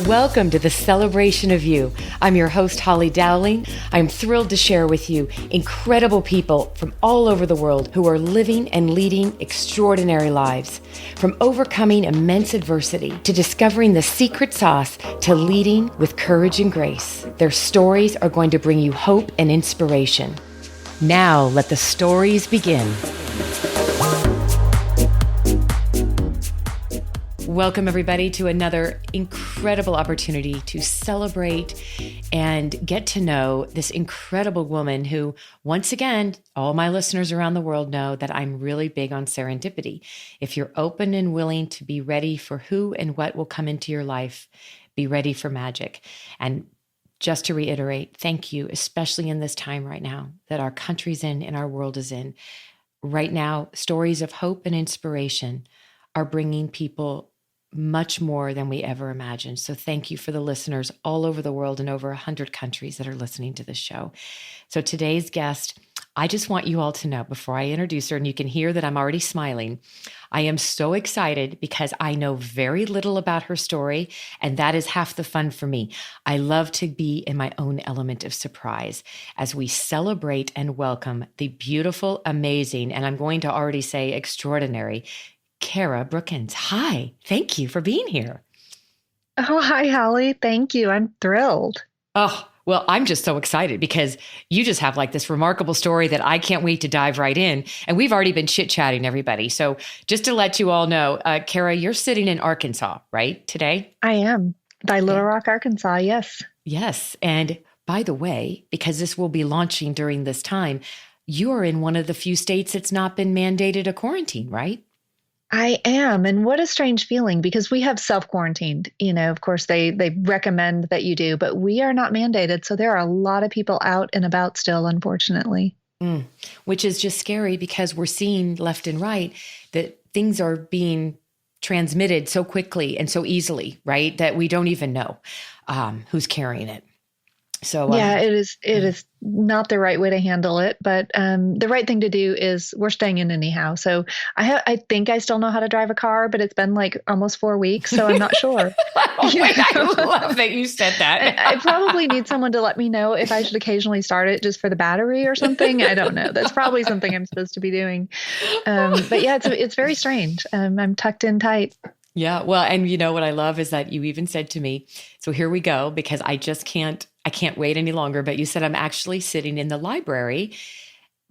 Welcome to the Celebration of You. I'm your host, Holly Dowling. I'm thrilled to share with you incredible people from all over the world who are living and leading extraordinary lives. From overcoming immense adversity to discovering the secret sauce to leading with courage and grace. Their stories are going to bring you hope and inspiration. Now let the stories begin. Welcome, everybody, to another incredible opportunity to celebrate and get to know this incredible woman who, once again, all my listeners around the world know that I'm really big on serendipity. If you're open and willing to be ready for who and what will come into your life, be ready for magic. And just to reiterate, thank you, especially in this time right now that our country's in and our world is in. Right now, stories of hope and inspiration are bringing people much more than we ever imagined. So thank you for the listeners all over the world in over 100 countries that are listening to this show. So today's guest, I just want you all to know before I introduce her, and you can hear that I'm already smiling, I am so excited because I know very little about her story, and that is half the fun for me. I love to be in my own element of surprise as we celebrate and welcome the beautiful, amazing, and I'm going to already say extraordinary, Cara Brookins. Hi, thank you for being here. Oh, hi, Holly. Thank you. I'm thrilled. Oh, well, I'm just so excited because you just have like this remarkable story that I can't wait to dive right in. And we've already been chit-chatting, everybody. So just to let you all know, Cara, you're sitting in Arkansas, right, today? I am. By Little Rock, Arkansas, yes. Yes. And by the way, because this will be launching during this time, you are in one of the few states that's not been mandated a quarantine, right? I am. And what a strange feeling because we have self-quarantined. Of course, they recommend that you do, but we are not mandated. So there are a lot of people out and about still, unfortunately. Which is just scary because we're seeing left and right that things are being transmitted so quickly and so easily, right? That we don't even know who's carrying it. So yeah, it is not the right way to handle it, but the right thing to do is we're staying in anyhow. So I think I still know how to drive a car, but it's been like almost 4 weeks, so I'm not sure. I love that you said that. I probably need someone to let me know if I should occasionally start it just for the battery or something. I don't know. That's probably something I'm supposed to be doing. But yeah, it's very strange. I'm tucked in tight. Yeah. Well, and you know what I love is that you even said to me, so here we go, because I can't wait any longer. But you said I'm actually sitting in the library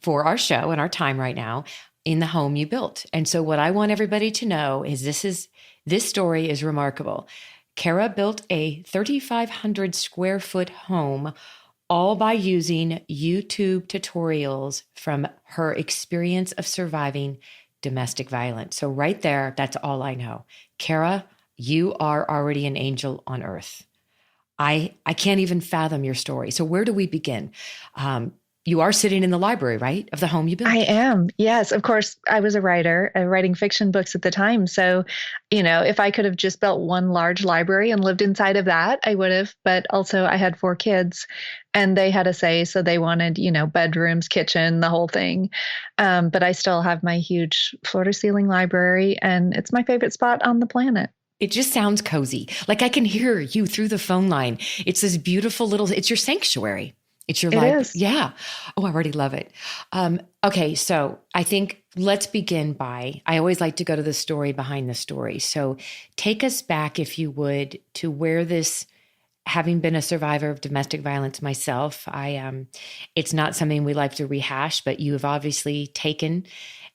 for our show and our time right now in the home you built. And so what I want everybody to know is this story is remarkable. Cara built a 3,500 square foot home all by using YouTube tutorials from her experience of surviving domestic violence. So right there, that's all I know. Cara, you are already an angel on earth. I can't even fathom your story. So where do we begin? You are sitting in the library, right, of the home you built? I am. Yes. Of course, I was a writer, writing fiction books at the time. So, if I could have just built one large library and lived inside of that, I would have. But also I had 4 kids and they had a say. So they wanted, bedrooms, kitchen, the whole thing. But I still have my huge floor to ceiling library and it's my favorite spot on the planet. It just sounds cozy. Like I can hear you through the phone line. It's this beautiful it's your sanctuary. It's your life. Yeah. Oh, I already love it. Okay. So I think let's begin by, I always like to go to the story behind the story. So take us back, if you would, to where this, having been a survivor of domestic violence myself, it's not something we like to rehash, but you have obviously taken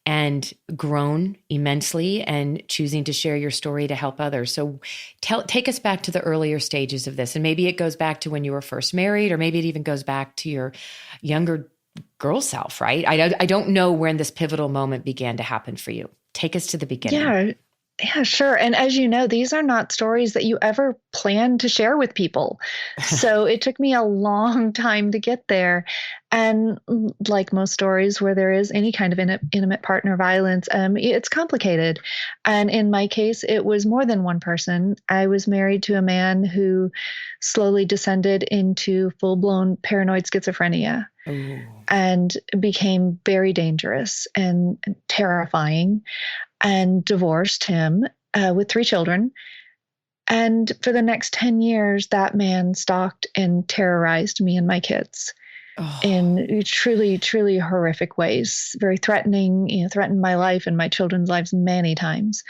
and grown immensely and choosing to share your story to help others. So take us back to the earlier stages of this. And maybe it goes back to when you were first married, or maybe it even goes back to your younger girl self, right? I don't know when this pivotal moment began to happen for you. Take us to the beginning. Yeah, sure. And as you know, these are not stories that you ever plan to share with people. So it took me a long time to get there. And like most stories where there is any kind of intimate partner violence, it's complicated. And in my case, it was more than one person. I was married to a man who slowly descended into full-blown paranoid schizophrenia. Ooh. And became very dangerous and terrifying, and divorced him with 3 children. And for the next 10 years, that man stalked and terrorized me and my kids Oh, in truly, truly horrific ways, very threatening, threatened my life and my children's lives many times.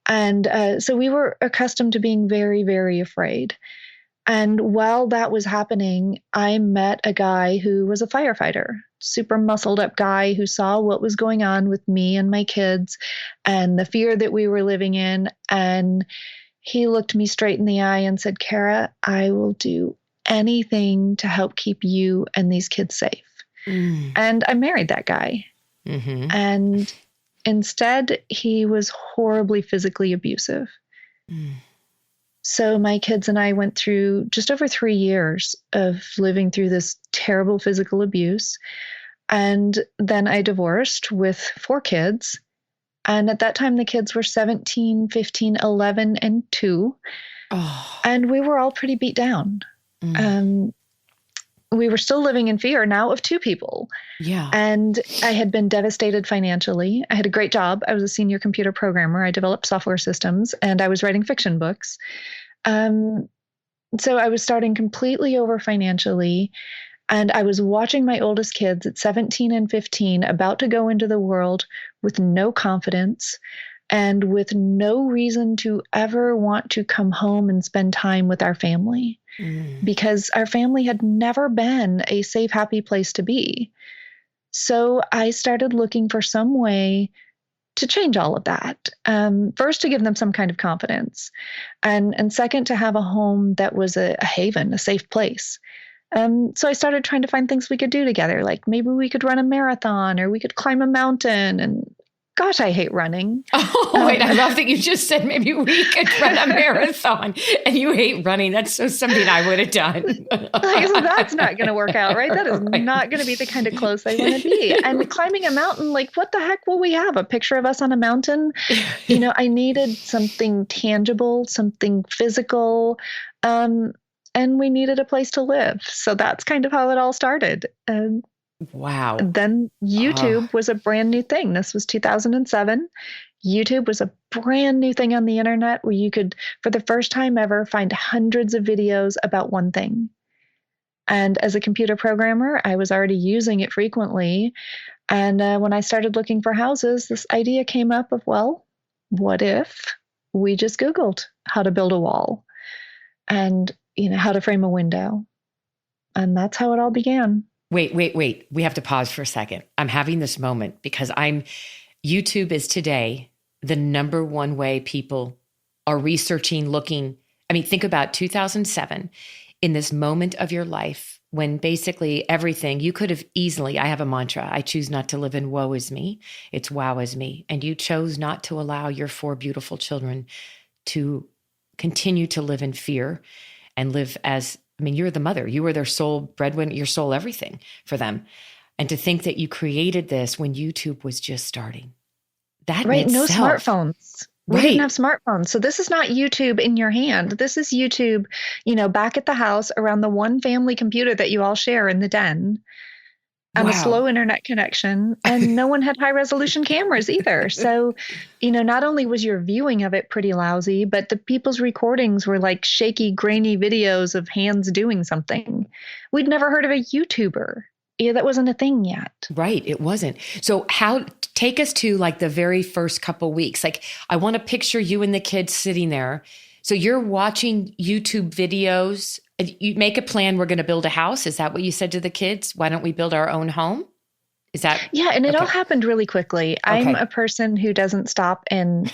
And so we were accustomed to being very, very afraid. And while that was happening, I met a guy who was a firefighter, super muscled up guy who saw what was going on with me and my kids and the fear that we were living in. And he looked me straight in the eye and said, Cara, I will do anything to help keep you and these kids safe. mm, And I married that guy. mm-hmm, And instead, he was horribly physically abusive. mm. So my kids and I went through just over 3 years of living through this terrible physical abuse. And then I divorced with 4 kids. And at that time, the kids were 17, 15, 11, and 2. Oh, And we were all pretty beat down. mm, Um, we were still living in fear now of 2 people. yeah. And I had been devastated financially. I had a great job. I was a senior computer programmer. I developed software systems and I was writing fiction books. Um, so I was starting completely over financially. And I was watching my oldest kids at 17 and 15 about to go into the world with no confidence and with no reason to ever want to come home and spend time with our family Mm. because our family had never been a safe, happy place to be. So I started looking for some way to change all of that. First, to give them some kind of confidence, and second, to have a home that was a haven, a safe place. So I started trying to find things we could do together, like maybe we could run a marathon or we could climb a mountain. And gosh, I hate running. Oh, wait, Um, I love that you just said maybe we could run a marathon and you hate running. That's so something I would have done. so that's not going to work out, right? That is Right. not going to be the kind of clothes I want to be. And climbing a mountain, like, what the heck will we have? A picture of us on a mountain? I needed something tangible, something physical. Um, and we needed a place to live. So that's kind of how it all started. Wow. Then Oh, YouTube was a brand new thing. This was 2007. YouTube was a brand new thing on the internet where you could, for the first time ever, find hundreds of videos about one thing. And as a computer programmer, I was already using it frequently. And when I started looking for houses, this idea came up of, well, what if we just Googled how to build a wall and, how to frame a window? And that's how it all began. wait. We have to pause for a second. I'm having this moment because YouTube is today the number one way people are researching, looking. I mean, think about 2007 in this moment of your life when basically everything you could have easily, I have a mantra, I choose not to live in woe is me. It's wow is me. And you chose not to allow your 4 beautiful children to continue to live in fear and live as, I mean, you're the mother, you were their sole breadwinner, your sole everything for them. And to think that you created this when YouTube was just starting, that in Right? No itself, smartphones. We didn't have right? smartphones. So this is not YouTube in your hand. This is YouTube, back at the house around the one family computer that you all share in the den on a Wow. slow internet connection. And no one had high resolution cameras either. So, not only was your viewing of it pretty lousy, but the people's recordings were like shaky, grainy videos of hands doing something. We'd never heard of a YouTuber. Yeah, that wasn't a thing yet. Right. It wasn't. So how take us to like the very first couple weeks. Like I want to picture you and the kids sitting there. So you're watching YouTube videos. You make a plan, we're going to build a house. Is that what you said to the kids? Why don't we build our own home? Is that Yeah, and it all okay? happened really quickly. I'm Okay. a person who doesn't stop and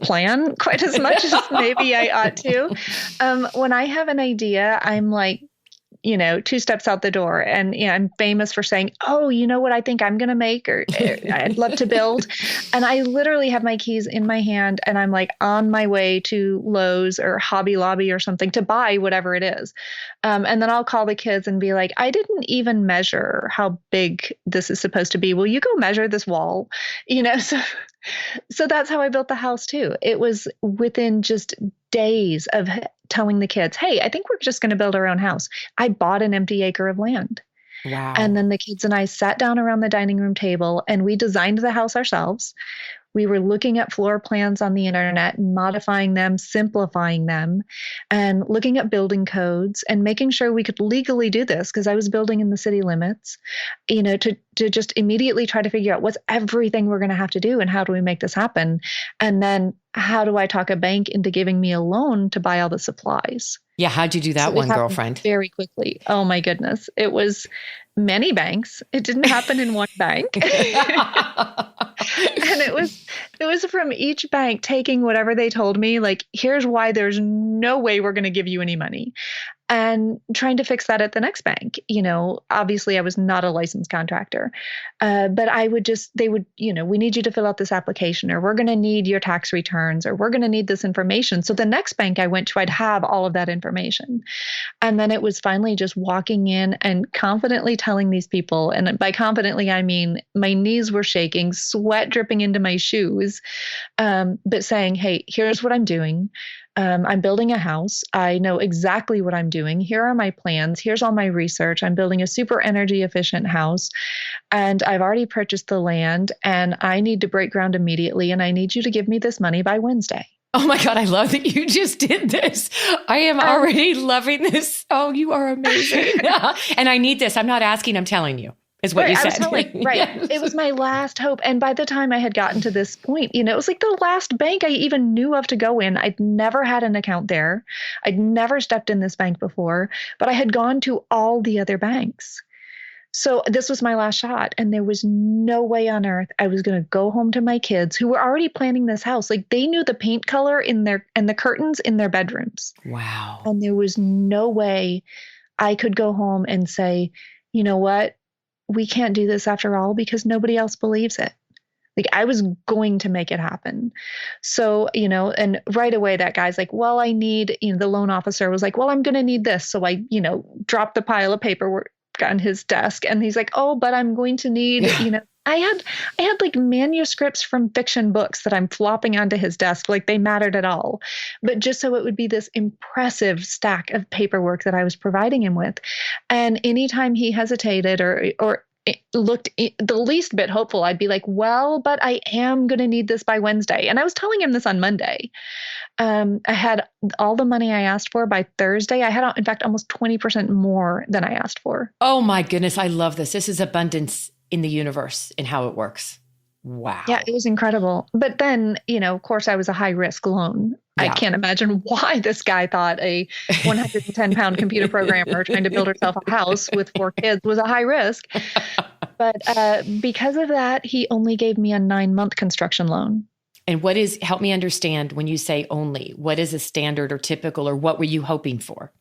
plan quite as much as maybe I ought to. When I have an idea, I'm like, 2 steps out the door. And I'm famous for saying, oh, you know what I think I'm going to make or I'd love to build. And I literally have my keys in my hand and I'm like on my way to Lowe's or Hobby Lobby or something to buy whatever it is. And then I'll call the kids and be like, I didn't even measure how big this is supposed to be. Will you go measure this wall? So that's how I built the house too. It was within just days of telling the kids, hey, I think we're just going to build our own house. I bought an empty acre of land. Wow. And then the kids and I sat down around the dining room table and we designed the house ourselves. We were looking at floor plans on the internet and modifying them, simplifying them, and looking at building codes and making sure we could legally do this because I was building in the city limits, to just immediately try to figure out what's everything we're going to have to do and how do we make this happen? And then how do I talk a bank into giving me a loan to buy all the supplies? Yeah. How'd you do So that it one, happened girlfriend? very quickly. Oh my goodness. It was many banks. It didn't happen in one bank. And it was from each bank taking whatever they told me, like, here's why there's no way we're going to give you any money, and trying to fix that at the next bank. Obviously I was not a licensed contractor, but they would, we need you to fill out this application, or we're going to need your tax returns, or we're going to need this information. So the next bank I went to, I'd have all of that information. And then it was finally just walking in and confidently telling these people, and by confidently, I mean my knees were shaking, sweat dripping into my shoes, but saying, hey, here's what I'm doing. I'm building a house. I know exactly what I'm doing. Here are my plans. Here's all my research. I'm building a super energy efficient house. And I've already purchased the land and I need to break ground immediately. And I need you to give me this money by Wednesday. Oh my God, I love that you just did this. I am already loving this. Oh, you are amazing. And I need this. I'm not asking, I'm telling you, is what right, you said. I was telling, right. Yes. It was my last hope. And by the time I had gotten to this point, it was like the last bank I even knew of to go in. I'd never had an account there. I'd never stepped in this bank before, but I had gone to all the other banks. So this was my last shot. And there was no way on earth I was going to go home to my kids who were already planning this house. Like they knew the paint color and the curtains in their bedrooms. Wow. And there was no way I could go home and say, you know what? We can't do this after all because nobody else believes it. Like I was going to make it happen. So, and right away that guy's like, well, I need, the loan officer was like, well, I'm going to need this. So I, dropped the pile of paperwork on his desk and he's like, oh, but I'm going to need, I had like manuscripts from fiction books that I'm flopping onto his desk like they mattered at all. But just so it would be this impressive stack of paperwork that I was providing him with. And anytime he hesitated or it looked the least bit hopeful, I'd be like, well, but I am going to need this by Wednesday. And I was telling him this on Monday. I had all the money I asked for by Thursday. I had, in fact, almost 20% more than I asked for. Oh my goodness. I love this. This is abundance in the universe and how it works. Wow. Yeah, it was incredible. But then, of course, I was a high risk loan. Yeah. I can't imagine why this guy thought a 110-pound computer programmer trying to build herself a house with 4 kids was a high risk. But because of that, he only gave me a 9-month construction loan. And help me understand when you say only, what is a standard or typical, or what were you hoping for?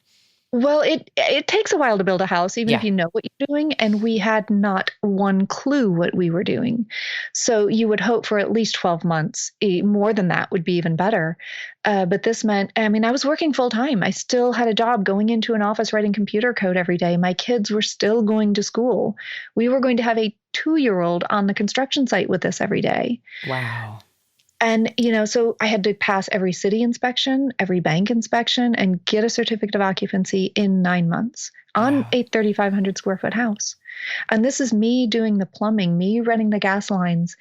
Well, it takes a while to build a house, even if Yeah. you know what you're doing. And we had not one clue what we were doing. So you would hope for at least 12 months. More than that would be even better. But this meant, I was working full time. I still had a job going into an office writing computer code every day. My kids were still going to school. We were going to have a 2-year-old on the construction site with us every day. Wow. And, so I had to pass every city inspection, every bank inspection, and get a certificate of occupancy in 9 months on a 3,500 square foot house. And this is me doing the plumbing, me running the gas lines.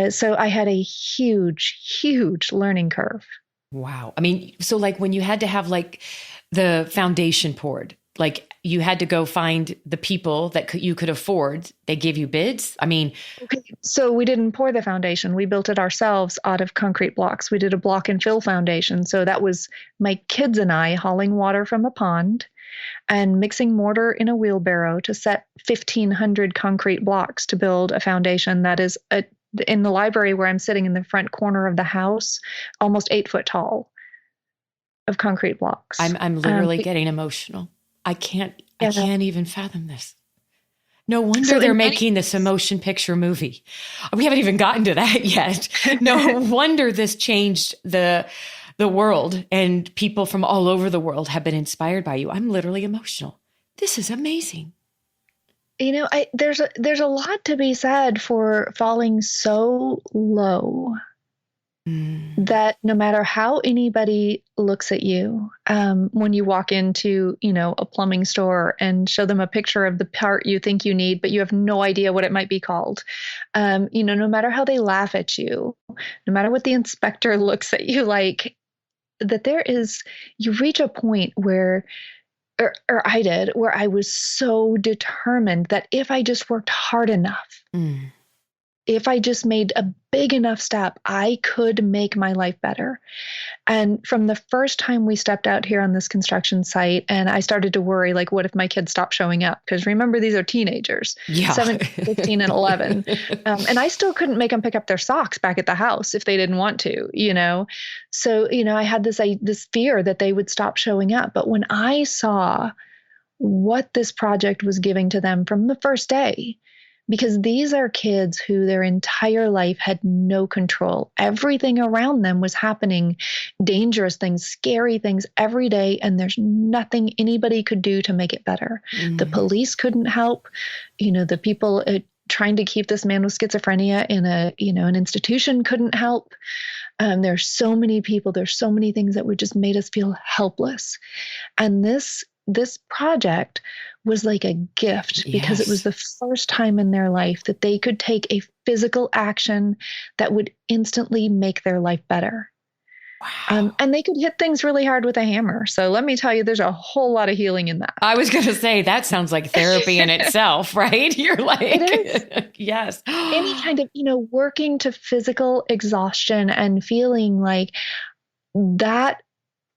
So I had a huge, huge learning curve. Wow. So like when you had to have like the foundation poured, like you had to go find the people that you could afford. They gave you bids. Okay. So we didn't pour the foundation. We built it ourselves out of concrete blocks. We did a block and fill foundation. So that was my kids and I hauling water from a pond and mixing mortar in a wheelbarrow to set 1,500 concrete blocks to build a foundation that is in the library where I'm sitting in the front corner of the house, almost 8 foot tall of concrete blocks. I'm literally getting emotional. I can't even fathom this. No wonder they're making this motion picture movie. We haven't even gotten to that yet. No wonder this changed the world, and people from all over the world have been inspired by you. I'm literally emotional. This is amazing. There's a lot to be said for falling so low Mm. that no matter how anybody looks at you, when you walk into, a plumbing store and show them a picture of the part you think you need, but you have no idea what it might be called, no matter how they laugh at you, no matter what the inspector looks at you like, that you reach a point where, or I did, where I was so determined that if I just worked hard enough, Mm. if I just made a big enough step, I could make my life better. And from the first time we stepped out here on this construction site, and I started to worry, like, what if my kids stop showing up? Because remember, these are teenagers, Yeah. 7, 15, and 11. And I still couldn't make them pick up their socks back at the house if they didn't want to. So, I had this fear that they would stop showing up. But when I saw what this project was giving to them from the first day, because these are kids who their entire life had no control. Everything around them was happening, dangerous things, scary things every day, and there's nothing anybody could do to make it better. The Mm. police couldn't help. The people trying to keep this man with schizophrenia in an institution couldn't help. There's so many people, there's so many things that would just made us feel helpless. And this project was like a gift because it was Yes. the first time in their life that they could take a physical action that would instantly make their life better. Wow. And they could hit things really hard with a hammer. So let me tell you, there's a whole lot of healing in that. I was going to say that sounds like therapy in itself, right? You're It is. like, yes. Any kind of, working to physical exhaustion and feeling like that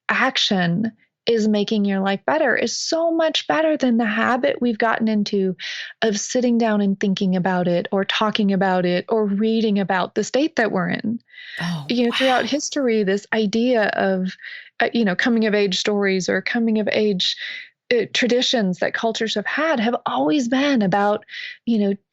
action is making your life better is so much better than the habit we've gotten into of sitting down and thinking about it or talking about it or reading about the state that we're in. Oh, Throughout wow. history, this idea of, coming of age stories or coming of age traditions that cultures have always been about,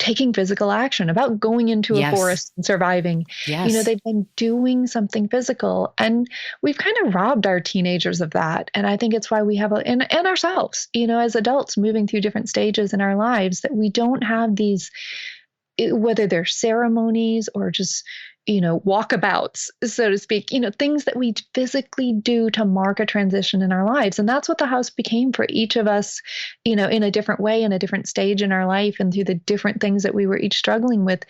taking physical action, about going into a Yes. forest and surviving. Yes. They've been doing something physical, and we've kind of robbed our teenagers of that. And I think it's why we have, and ourselves, as adults moving through different stages in our lives, that we don't have these, whether they're ceremonies or just, walkabouts, so to speak, things that we physically do to mark a transition in our lives. And that's what the house became for each of us, in a different way, in a different stage in our life, and through the different things that we were each struggling with.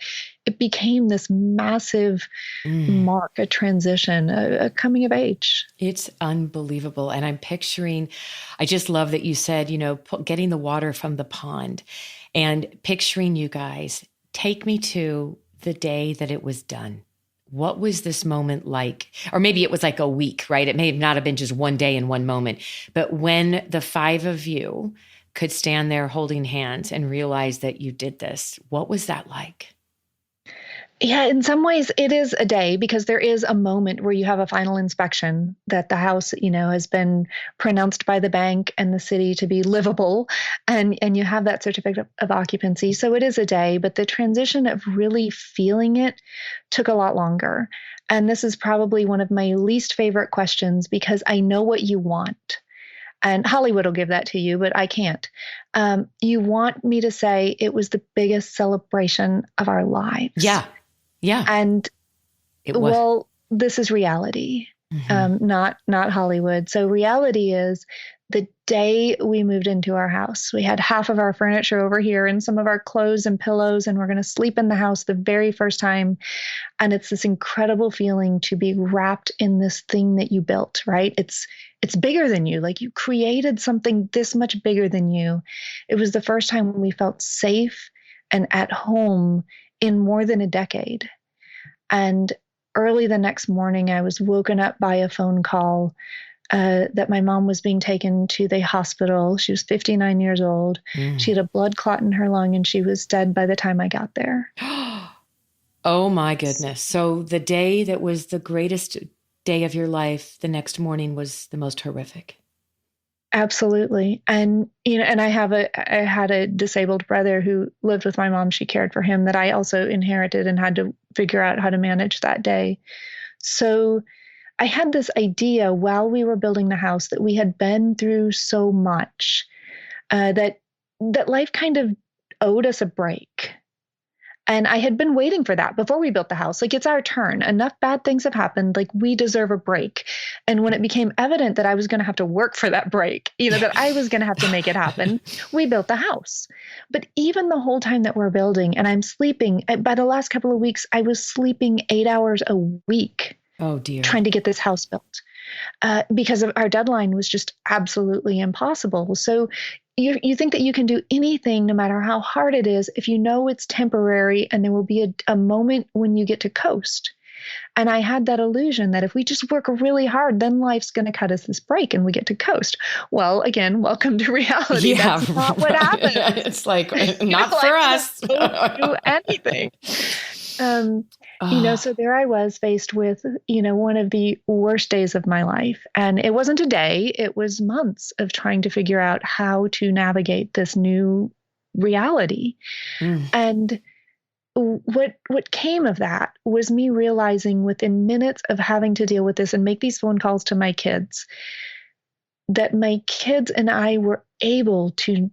It became this massive Mm. mark, a transition, a coming of age. It's unbelievable. And I'm picturing, I just love that you said, getting the water from the pond and picturing you guys. Take me to the day that it was done. What was this moment like? Or maybe it was like a week, right? It may not have been just one day and one moment, but when the five of you could stand there holding hands and realize that you did this, what was that like? Yeah, in some ways it is a day because there is a moment where you have a final inspection that the house, has been pronounced by the bank and the city to be livable, and you have that certificate of occupancy. So it is a day, but the transition of really feeling it took a lot longer. And this is probably one of my least favorite questions because I know what you want. And Hollywood will give that to you, but I can't. You want me to say it was the biggest celebration of our lives. Yeah. Yeah. And It was. well, this is reality, Mhm. not Hollywood. So reality is the day we moved into our house, we had half of our furniture over here and some of our clothes and pillows, and we're going to sleep in the house the very first time. And it's this incredible feeling to be wrapped in this thing that you built, right? It's bigger than you. Like you created something this much bigger than you. It was the first time when we felt safe and at home in more than a decade. And early the next morning, I was woken up by a phone call that my mom was being taken to the hospital. She was 59 years old. She Mm. had a blood clot in her lung and she was dead by the time I got there. Oh my goodness. So the day that was the greatest day of your life, the next morning was the most horrific. Absolutely. And and I had a disabled brother who lived with my mom. She cared for him that I also inherited and had to figure out how to manage that day. So I had this idea while we were building the house that we had been through so much, that life kind of owed us a break. And I had been waiting for that before we built the house. Like, it's our turn. Enough bad things have happened. Like, we deserve a break. And when it became evident that I was going to have to work for that break, Yeah. that I was going to have to make it happen, we built the house. But even the whole time that we're building and I'm sleeping, by the last couple of weeks, I was sleeping 8 hours a week Oh dear. trying to get this house built because of our deadline was just absolutely impossible. So you think that you can do anything, no matter how hard it is, if you know it's temporary and there will be a moment when you get to coast. And I had that illusion that if we just work really hard, then life's going to cut us this break and we get to coast. Well, again, welcome to reality. Yeah, That's not what right. happens. It's like, not for Life us. doesn't do anything. Um, Oh, so there I was faced with, one of the worst days of my life. And it wasn't a day, it was months of trying to figure out how to navigate this new reality. mm. And what came of that was me realizing within minutes of having to deal with this and make these phone calls to my kids that my kids and I were able to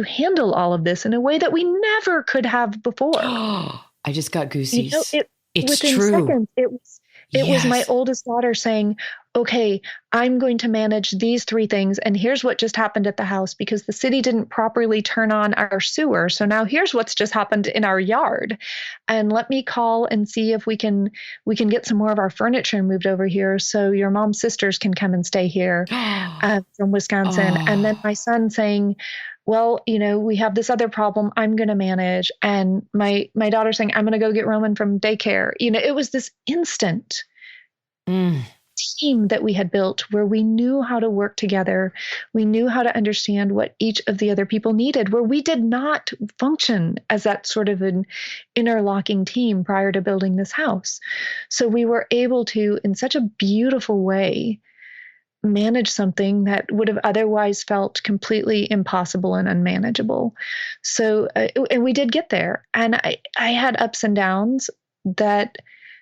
handle all of this in a way that we never could have before. Oh, I just got goosies. It It's within true. seconds, it was my Yes. oldest daughter saying, "Okay, I'm going to manage these three things, and here's what just happened at the house because the city didn't properly turn on our sewer. So now here's what's just happened in our yard, and let me call and see if we can get some more of our furniture moved over here so your mom's sisters can come and stay here from Wisconsin." And then Oh, my son saying, "Well, we have this other problem I'm going to manage." And my daughter saying, "I'm going to go get Roman from daycare." It was this instant mm. team that we had built where we knew how to work together. We knew how to understand what each of the other people needed, where we did not function as that sort of an interlocking team prior to building this house. So we were able to, in such a beautiful way, manage something that would have otherwise felt completely impossible and unmanageable. So, and we did get there. And I had ups and downs that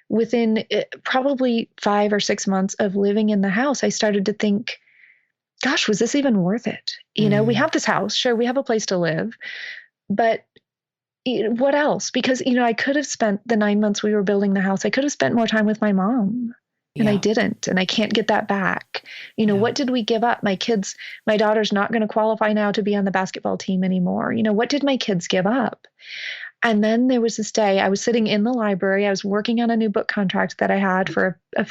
within probably 5 or 6 months of living in the house, I started to think, gosh, was this even worth it? We Mm. have this house, sure, we have a place to live, but what else? Because, I could have spent the 9 months we were building the house, I could have spent more time with my mom. And I Yeah, didn't, and I can't get that back. yeah. What did we give up? My daughter's not going to qualify now to be on the basketball team anymore. What did my kids give up? And then there was this day I was sitting in the library. I was working on a new book contract that I had for a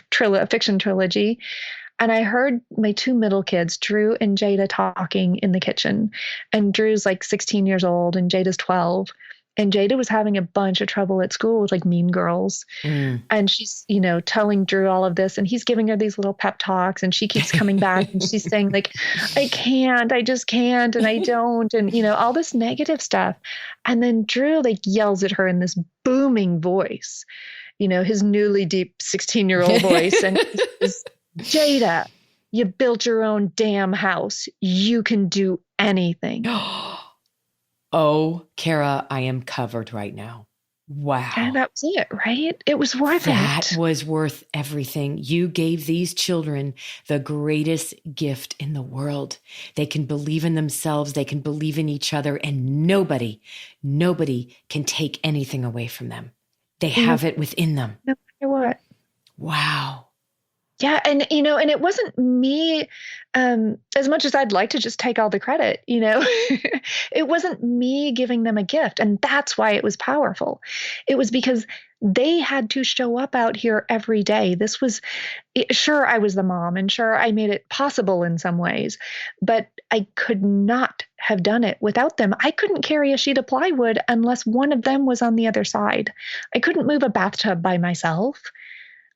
fiction trilogy. And I heard my two middle kids, Drew and Jada, talking in the kitchen. And Drew's like 16 years old and Jada's 12. And Jada was having a bunch of trouble at school with like mean girls. Mm. And she's, telling Drew all of this. And he's giving her these little pep talks. And she keeps coming back and she's saying, like, "I can't, I just can't. And I don't." And, all this negative stuff. And then Drew like yells at her in this booming voice, his newly deep 16-year-old voice. And he says, "Jada, you built your own damn house. You can do anything." Oh, Cara, I am covered right now. And Wow. that was it, right? It was worth That it. was worth everything. You gave these children the greatest gift in the world. They can believe in themselves, they can believe in each other, and nobody can take anything away from them. They No, have it within them. no matter what. Wow. Yeah, and it wasn't me, as much as I'd like to just take all the credit, it wasn't me giving them a gift, and that's why it was powerful. It was because they had to show up out here every day. Sure, I was the mom, and sure, I made it possible in some ways, but I could not have done it without them. I couldn't carry a sheet of plywood unless one of them was on the other side. I couldn't move a bathtub by myself.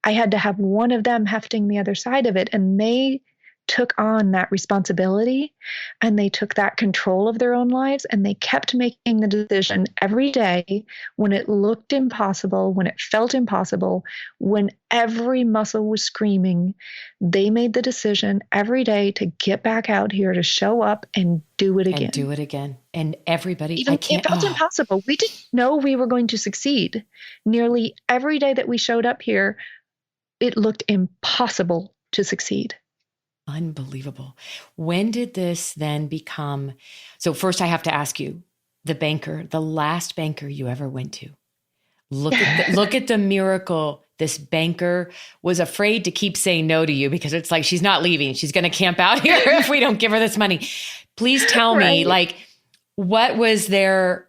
I had to have one of them hefting the other side of it. And they took on that responsibility and they took that control of their own lives and they kept making the decision every day when it looked impossible, when it felt impossible, when every muscle was screaming. They made the decision every day to get back out here, to show up and do it And again. do it again. And everybody, I Even it can't, felt oh, impossible. We didn't know we were going to succeed. Nearly every day that we showed up here, it looked impossible to succeed. unbelievable. When did this then become? So, first, I have to ask you the last banker you ever went to. Look at the miracle. This banker was afraid to keep saying no to you because it's like, she's not leaving. She's going to camp out here if we don't give her this money. Please tell me, like, what was their,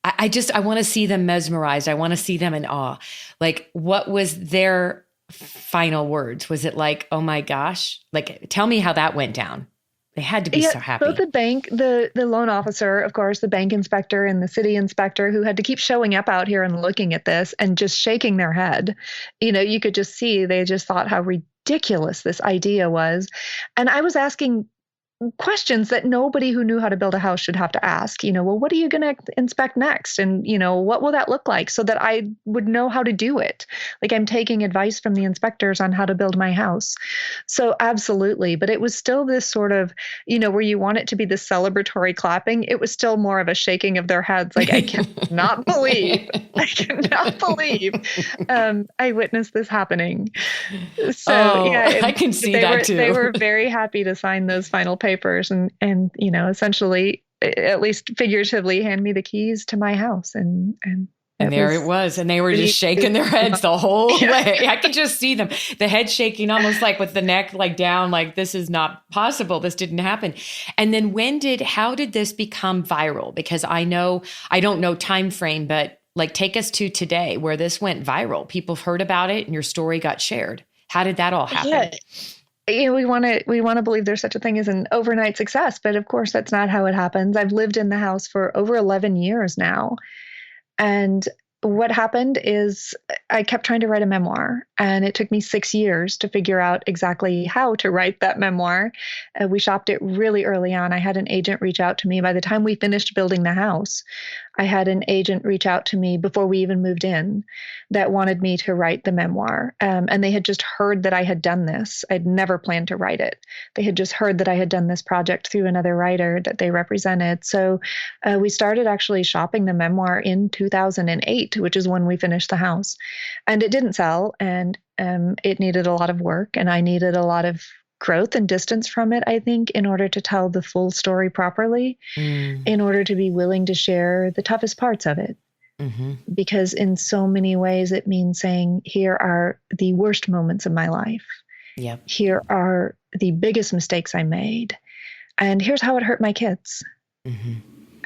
I want to see them mesmerized. I want to see them in awe. Like, what was their final words? Was it like, oh my gosh, like, tell me how that went down. They had to be so happy. Both the bank, the loan officer, of course, the bank inspector and the city inspector, who had to keep showing up out here and looking at this and just shaking their head. You could just see they just thought how ridiculous this idea was. And I was asking questions that nobody who knew how to build a house should have to ask. Well, what are you going to inspect next? And, what will that look like, so that I would know how to do it? Like, I'm taking advice from the inspectors on how to build my house. So absolutely. But it was still this sort of, where you want it to be this celebratory clapping. It was still more of a shaking of their heads. Like, I cannot believe I witnessed this happening. So yeah, I can see that too. They were very happy to sign those final papers and essentially, at least figuratively, hand me the keys to my house. And there it was. And they were just shaking their heads the whole way. I could just see them, the head shaking, almost like with the neck like down, like, this is not possible. This didn't happen. And then how did this become viral? Because I don't know time frame, but like, take us to today where this went viral. People heard about it and your story got shared. How did that all happen? Yeah. We want to believe there's such a thing as an overnight success, but of course that's not how it happens. I've lived in the house for over 11 years now. And what happened is I kept trying to write a memoir, and it took me 6 years to figure out exactly how to write that memoir. We shopped it really early on. I had an agent reach out to me. By the time we finished building the house, I had an agent reach out to me before we even moved in that wanted me to write the memoir. And they had just heard that I had done this. I'd never planned to write it. They had just heard that I had done this project through another writer that they represented. So we started actually shopping the memoir in 2008, which is when we finished the house. And it didn't sell, and it needed a lot of work, and I needed a lot of growth and distance from it, I think, in order to tell the full story properly, in order to be willing to share the toughest parts of it. Mm-hmm. Because in so many ways, it means saying, here are the worst moments of my life. Yep. Here are the biggest mistakes I made. And here's how it hurt my kids. Mm-hmm.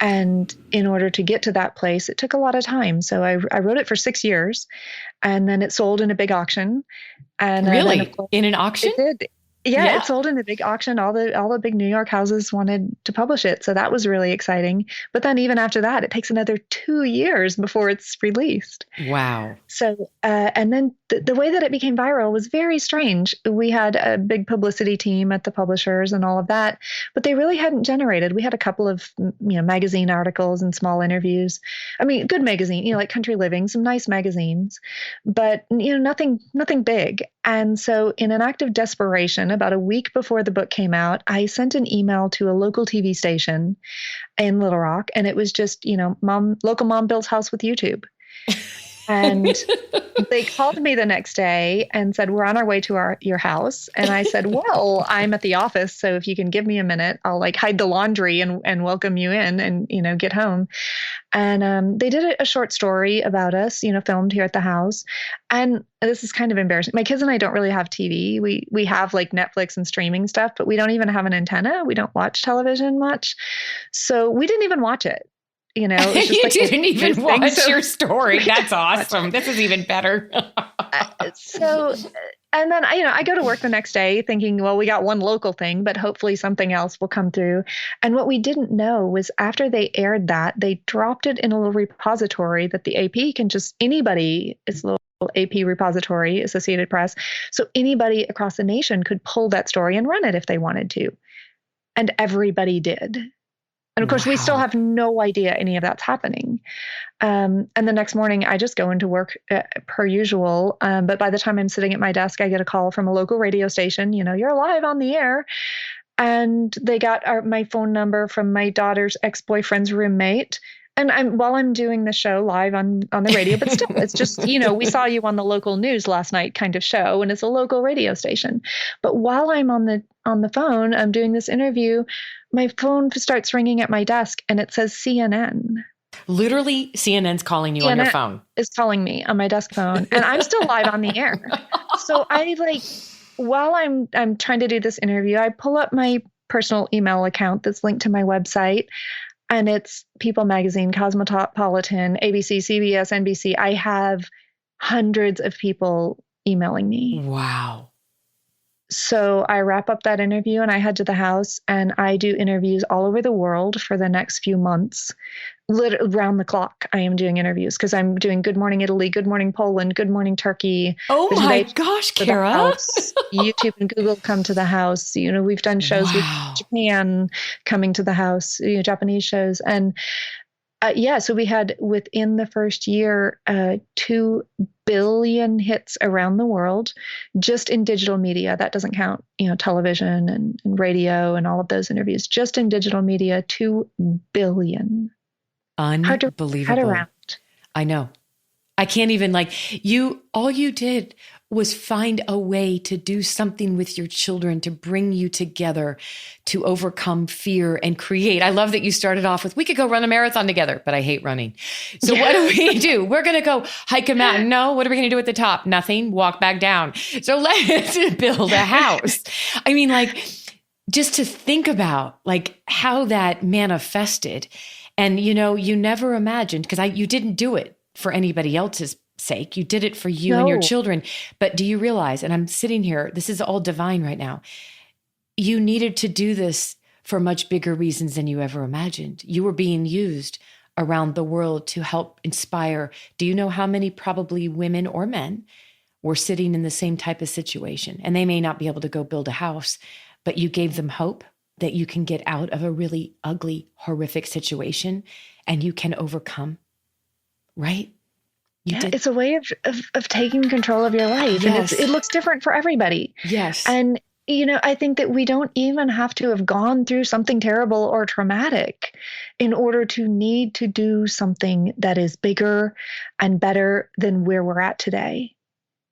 And in order to get to that place, it took a lot of time. So I wrote it for 6 years, and then it sold in a big auction. And really? In an auction? It did. Yeah, it sold in a big auction. All the big New York houses wanted to publish it. So that was really exciting. But then even after that, it takes another 2 years before it's released. Wow. So, and then the way that it became viral was very strange. We had a big publicity team at the publishers and all of that, but they really hadn't generated. We had a couple of, magazine articles and small interviews. I mean, good magazine, like Country Living, some nice magazines, but, nothing big. And so in an act of desperation, about a week before the book came out, I sent an email to a local TV station in Little Rock. And it was just, local mom builds house with YouTube. And they called me the next day and said, we're on our way to your house. And I said, well, I'm at the office. So if you can give me a minute, I'll hide the laundry and welcome you in and, get home. And they did a short story about us, filmed here at the house. And this is kind of embarrassing. My kids and I don't really have TV. We have Netflix and streaming stuff, but we don't even have an antenna. We don't watch television much. So we didn't even watch it. You didn't even watch your story. That's awesome. This is even better. And then I go to work the next day thinking, well, we got one local thing, but hopefully something else will come through. And what we didn't know was after they aired that, they dropped it in a little repository that the AP can anybody, it's a little AP repository, Associated Press. So anybody across the nation could pull that story and run it if they wanted to. And everybody did. And of course, we still have no idea any of that's happening. And the next morning, I just go into work per usual. But by the time I'm sitting at my desk, I get a call from a local radio station. You're live on the air. And they got my phone number from my daughter's ex-boyfriend's roommate. And while I'm doing the show live on the radio, but still, it's just, we saw you on the local news last night kind of show, and it's a local radio station. But while I'm on the phone, I'm doing this interview, my phone starts ringing at my desk and it says CNN. Literally, CNN's calling you on your phone. Is calling me on my desk phone, and I'm still live on the air. So I while I'm trying to do this interview, I pull up my personal email account that's linked to my website, and it's People Magazine, Cosmopolitan, ABC, CBS, NBC. I have hundreds of people emailing me. Wow. So I wrap up that interview and I head to the house and I do interviews all over the world for the next few months. Round the clock, I am doing interviews because I'm doing Good Morning Italy, Good Morning Poland, Good Morning Turkey. Oh my gosh, Cara. YouTube and Google come to the house. We've done shows with Japan coming to the house, Japanese shows. And so we had within the first year, 2 billion hits around the world, just in digital media. That doesn't count, television and radio and all of those interviews. Just in digital media, 2 billion. Unbelievable. I know. I can't even all you did was find a way to do something with your children to bring you together, to overcome fear and create. I love that you started off with, we could go run a marathon together, but I hate running. So what do we do? We're going to go hike a mountain. No, what are we going to do at the top? Nothing. Walk back down. So let's build a house. I mean, just to think about how that manifested. And, you never imagined, because you didn't do it for anybody else's sake. You did it for you and your children. But do you realize, and I'm sitting here, this is all divine right now. You needed to do this for much bigger reasons than you ever imagined. You were being used around the world to help inspire. Do you know how many probably women or men were sitting in the same type of situation? And they may not be able to go build a house, but you gave them hope that you can get out of a really ugly, horrific situation and you can overcome, right? It's a way of taking control of your life. Yes. And it looks different for everybody. Yes. And, I think that we don't even have to have gone through something terrible or traumatic in order to need to do something that is bigger and better than where we're at today.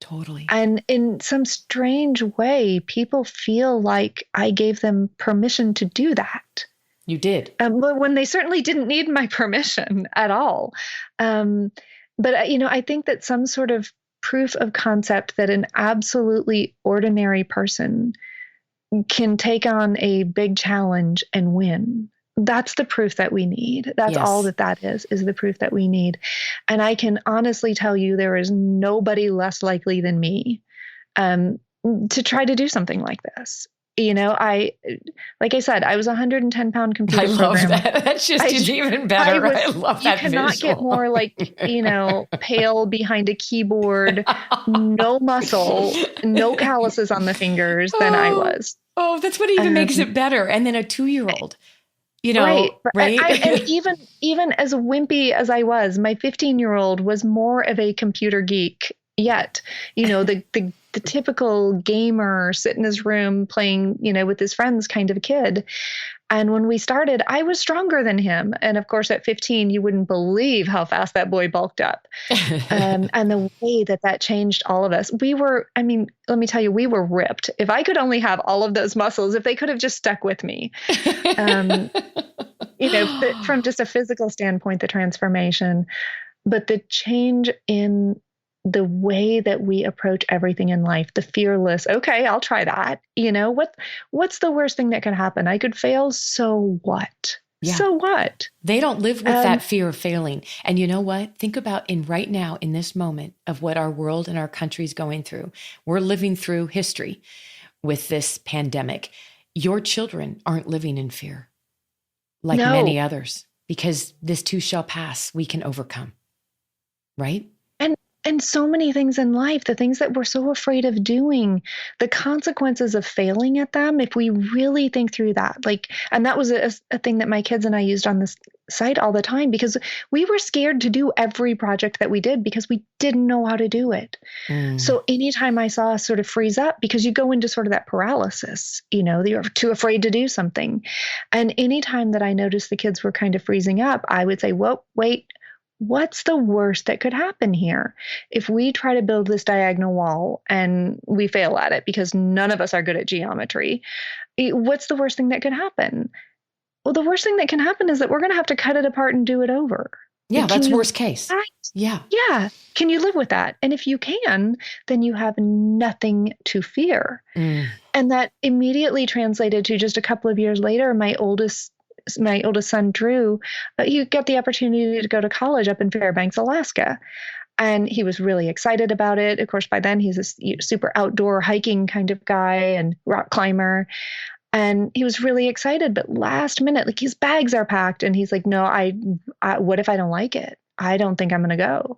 Totally. And in some strange way, people feel like I gave them permission to do that. You did. When they certainly didn't need my permission at all. But, I think that some sort of proof of concept that an absolutely ordinary person can take on a big challenge and win. That's the proof that we need. That's all that is the proof that we need. And I can honestly tell you there is nobody less likely than me to try to do something like this. Like I said, I was a 110-pound computer programmer. I love that. That's just even better. I love that visual. You cannot get more pale behind a keyboard, no muscle, no calluses on the fingers than I was. Oh, that's what even makes it better. And then a 2-year-old, right? And even as wimpy as I was, my 15-year-old was more of a computer geek yet. The typical gamer, sit in his room playing, with his friends kind of a kid. And when we started, I was stronger than him. And of course, at 15, you wouldn't believe how fast that boy bulked up. And the way that changed all of us. Let me tell you, we were ripped. If I could only have all of those muscles, if they could have just stuck with me, from just a physical standpoint, the transformation, but the change in the way that we approach everything in life, the fearless, okay, I'll try that. What's the worst thing that could happen? I could fail. So what? Yeah. So what? They don't live with that fear of failing. And you know what? Think about right now, in this moment of what our world and our country's going through. We're living through history with this pandemic. Your children aren't living in fear like many others, because this too shall pass. We can overcome. Right? And so many things in life, the things that we're so afraid of doing, the consequences of failing at them, if we really think through that, and that was a thing that my kids and I used on this site all the time, because we were scared to do every project that we did because we didn't know how to do it. So anytime I saw us sort of freeze up, because you go into sort of that paralysis, you're too afraid to do something. And anytime that I noticed the kids were kind of freezing up, I would say, whoa, wait. What's the worst that could happen here? If we try to build this diagonal wall and we fail at it because none of us are good at geometry, what's the worst thing that could happen? Well, the worst thing that can happen is that we're going to have to cut it apart and do it over. Yeah, Can that's you live worst with case. that? Yeah. Yeah. Can you live with that? And if you can, then you have nothing to fear. Mm. And that immediately translated to just a couple of years later, my oldest son, Drew, he got the opportunity to go to college up in Fairbanks, Alaska. And he was really excited about it. Of course, by then he's a super outdoor hiking kind of guy and rock climber. And he was really excited, but last minute, like his bags are packed, and he's like, "No, what if I don't like it? I don't think I'm going to go."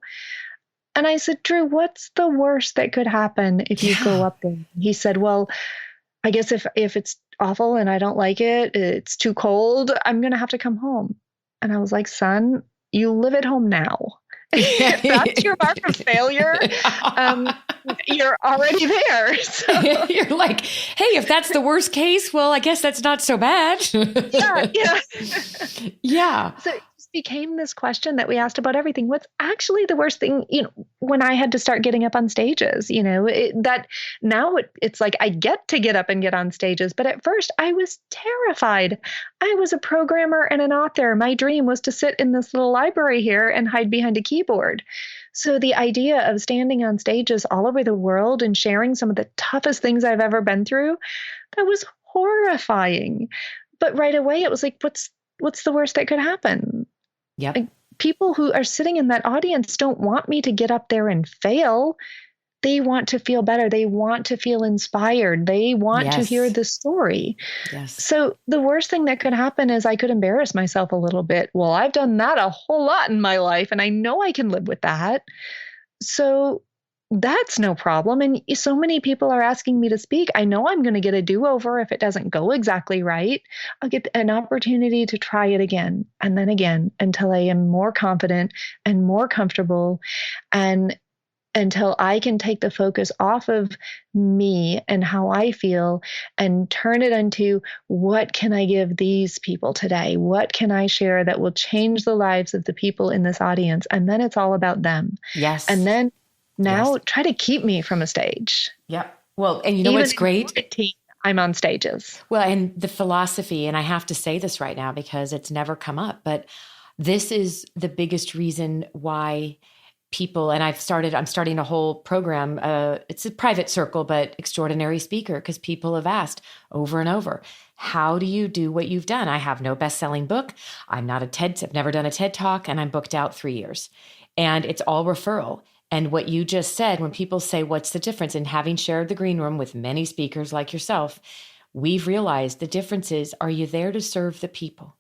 And I said, "Drew, what's the worst that could happen if you go Yeah. up there?" He said, "Well, I guess if it's awful and I don't like it, it's too cold, I'm going to have to come home." And I was like, "Son, you live at home now. If that's your mark of failure, um, you're already there." So You're like, hey, if that's the worst case, well, I guess that's not so bad. yeah, yeah. Yeah. So it just became this question that we asked about everything. What's actually the worst thing, when I had to start getting up on stages, that now it's like I get to get up and get on stages. But at first I was terrified. I was a programmer and an author. My dream was to sit in this little library here and hide behind a keyboard. So the idea of standing on stages all over the world and sharing some of the toughest things I've ever been through, that was horrifying. But right away it was like, what's the worst that could happen? Yep. Like, people who are sitting in that audience don't want me to get up there and fail. They want to feel better. They want to feel inspired. They want to hear Yes. the story. Yes. So the worst thing that could happen is I could embarrass myself a little bit. Well, I've done that a whole lot in my life, and I know I can live with that. So that's no problem. And so many people are asking me to speak. I know I'm going to get a do over if it doesn't go exactly right. I'll get an opportunity to try it again and then again until I am more confident and more comfortable, and until I can take the focus off of me and how I feel and turn it into, what can I give these people today? What can I share that will change the lives of the people in this audience? And then it's all about them. And Yes. then Yes. now try to keep me from a stage. Yep. Well, and you know Even what's in great? quarantine, I'm on stages. Well, and the philosophy, and I have to say this right now because it's never come up, but this is the biggest reason why people, and I'm starting a whole program. It's a private circle, but extraordinary speaker, because people have asked over and over, how do you do what you've done? I have no best-selling book. I've never done a TED Talk, and I'm booked out 3 years. And it's all referral. And what you just said, when people say, what's the difference? And having shared the green room with many speakers like yourself, we've realized the difference is, are you there to serve the people?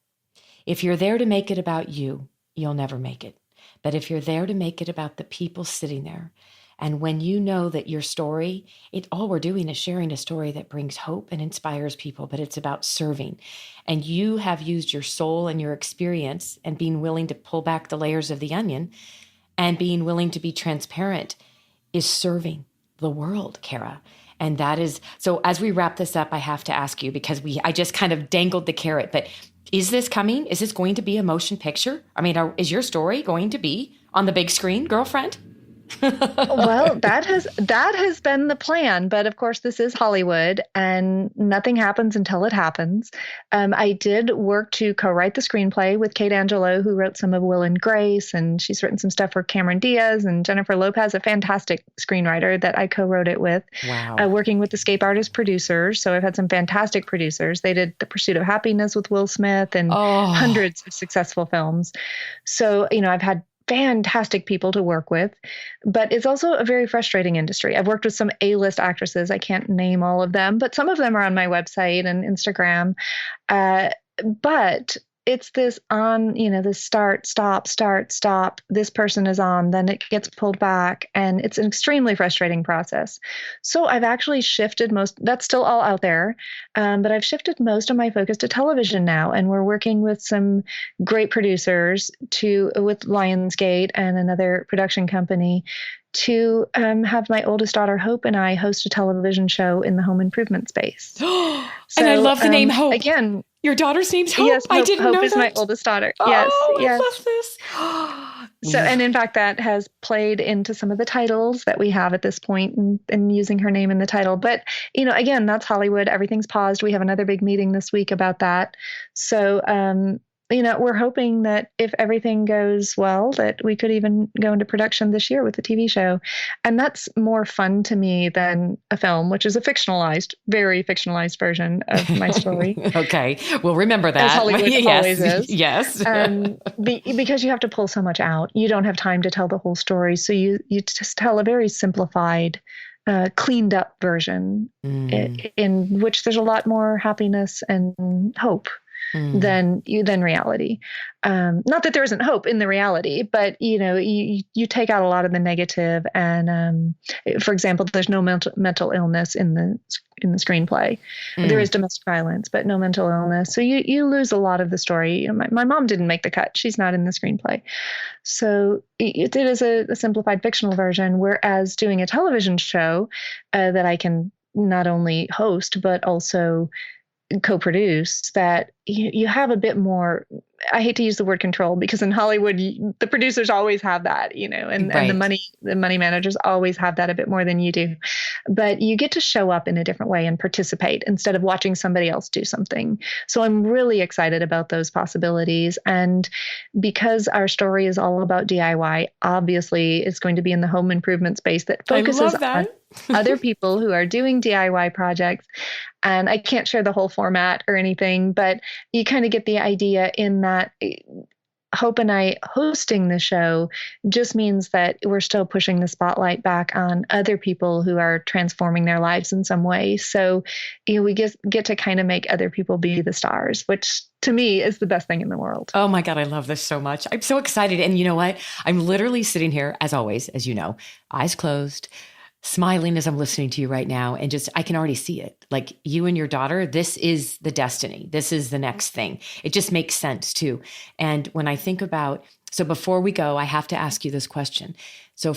If you're there to make it about you, you'll never make it. But if you're there to make it about the people sitting there, and when you know that your story, all we're doing is sharing a story that brings hope and inspires people, but it's about serving. And you have used your soul and your experience and being willing to pull back the layers of the onion and being willing to be transparent is serving the world, Cara. And that is, so as we wrap this up, I have to ask you, because I just kind of dangled the carrot, but is this coming? Is this going to be a motion picture? I mean, is your story going to be on the big screen, girlfriend? Well, that has been the plan, but of course this is Hollywood, and nothing happens until it happens. I did work to co-write the screenplay with Kate Angelo, who wrote some of Will and Grace, and she's written some stuff for Cameron Diaz and Jennifer Lopez, a fantastic screenwriter that I co-wrote it with. Wow. Working with Escape Artist producers, so I've had some fantastic producers. They did The Pursuit of Happiness with Will Smith and hundreds of successful films. So, I've had fantastic people to work with, but it's also a very frustrating industry. I've worked with some A-list actresses. I can't name all of them, but some of them are on my website and Instagram. But it's this this start, stop. This person is on, then it gets pulled back, and it's an extremely frustrating process. So I've actually shifted that's still all out there, but I've shifted most of my focus to television now, and we're working with some great producers with Lionsgate and another production company to have my oldest daughter, Hope, and I host a television show in the home improvement space. And I love the name Hope. Again, your daughter's name's Hope? yes, I didn't know Hope is that. my oldest daughter. Yes, yes. I love this. So, and in fact, that has played into some of the titles that we have at this point, and using her name in the title. But, again, that's Hollywood. Everything's paused. We have another big meeting this week about that. So, we're hoping that if everything goes well, that we could even go into production this year with the TV show. And that's more fun to me than a film, which is a very fictionalized version of my story. Okay. We'll remember As that. Hollywood always Yes. is. Yes. Because you have to pull so much out. You don't have time to tell the whole story. So you just tell a very simplified, cleaned up version in which there's a lot more happiness and hope than reality. Not that there isn't hope in the reality, but you take out a lot of the negative. And for example, there's no mental illness in the screenplay. There is domestic violence, but no mental illness. So you lose a lot of the story. My mom didn't make the cut; she's not in the screenplay. So it is a simplified fictional version. Whereas doing a television show that I can not only host but also co-produce, that you have a bit more. I hate to use the word control, because in Hollywood the producers always have that, and Right. the money managers always have that a bit more than you do. But you get to show up in a different way and participate instead of watching somebody else do something. So I'm really excited about those possibilities. And because our story is all about DIY, obviously it's going to be in the home improvement space that focuses on other people who are doing DIY projects. And I can't share the whole format or anything, but you kind of get the idea in that Hope and I hosting the show just means that we're still pushing the spotlight back on other people who are transforming their lives in some way. So we get to kind of make other people be the stars, which to me is the best thing in the world. Oh my God, I love this so much. I'm so excited. And you know what? I'm literally sitting here, as always, as you know, eyes closed, smiling as I'm listening to you right now. And just, I can already see it. Like you and your daughter, this is the destiny. This is the next thing. It just makes sense too. And when I think about, so before we go, I have to ask you this question. So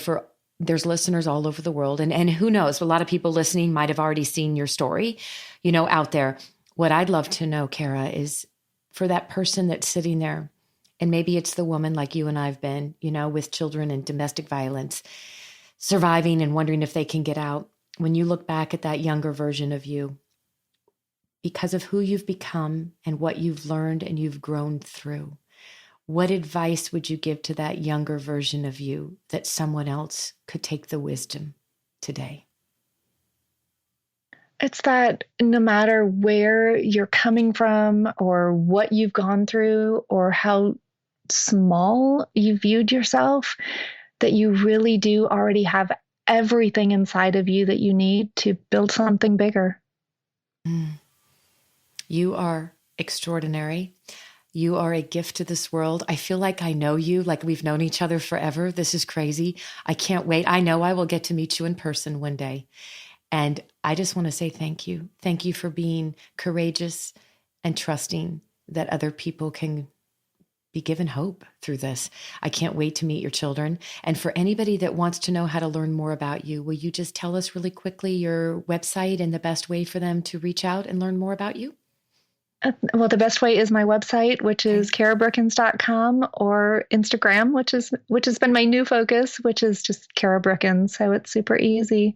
there's listeners all over the world, and who knows, a lot of people listening might have already seen your story, out there. What I'd love to know, Cara, is for that person that's sitting there, and maybe it's the woman like you and I've been, with children and domestic violence, surviving and wondering if they can get out. When you look back at that younger version of you, because of who you've become and what you've learned and you've grown through, what advice would you give to that younger version of you that someone else could take the wisdom today? It's that no matter where you're coming from or what you've gone through or how small you viewed yourself, that you really do already have everything inside of you that you need to build something bigger. You are extraordinary. You are a gift to this world. I feel like I know you, like we've known each other forever. This is crazy. I can't wait. I know I will get to meet you in person one day. And I just want to say thank you. Thank you for being courageous and trusting that other people can be given hope through this. I can't wait to meet your children. And for anybody that wants to know how to learn more about you, will you just tell us really quickly your website and the best way for them to reach out and learn more about you? Well, the best way is my website, which is carabrookins.com, or Instagram, which has been my new focus, which is just Cara Brookins. So it's super easy.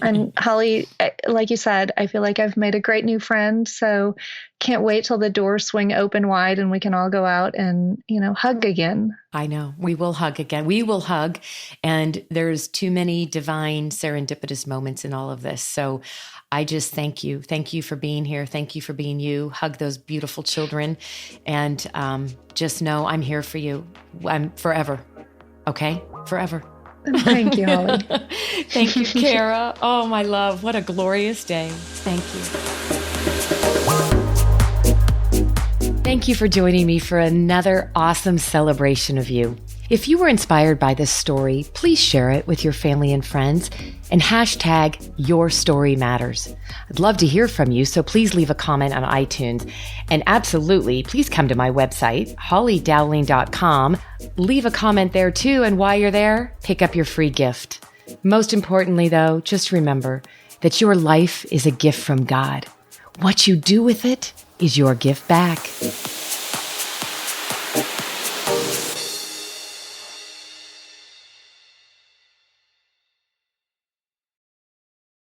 And Holly, like you said, I feel like I've made a great new friend. So can't wait till the doors swing open wide and we can all go out and, hug again. I know. We will hug again. We will hug. And there's too many divine serendipitous moments in all of this. So I just thank you. Thank you for being here. Thank you for being you. Hug those beautiful children. And just know I'm here for you. I'm forever. Okay? Forever. Thank you, Holly. Thank you, Cara. Oh, my love. What a glorious day. Thank you. Thank you for joining me for another awesome celebration of you. If you were inspired by this story, please share it with your family and friends and hashtag Your Story Matters. I'd love to hear from you, so please leave a comment on iTunes. And absolutely, please come to my website, hollydowling.com. Leave a comment there too, and while you're there, pick up your free gift. Most importantly though, just remember that your life is a gift from God. What you do with it is your gift back.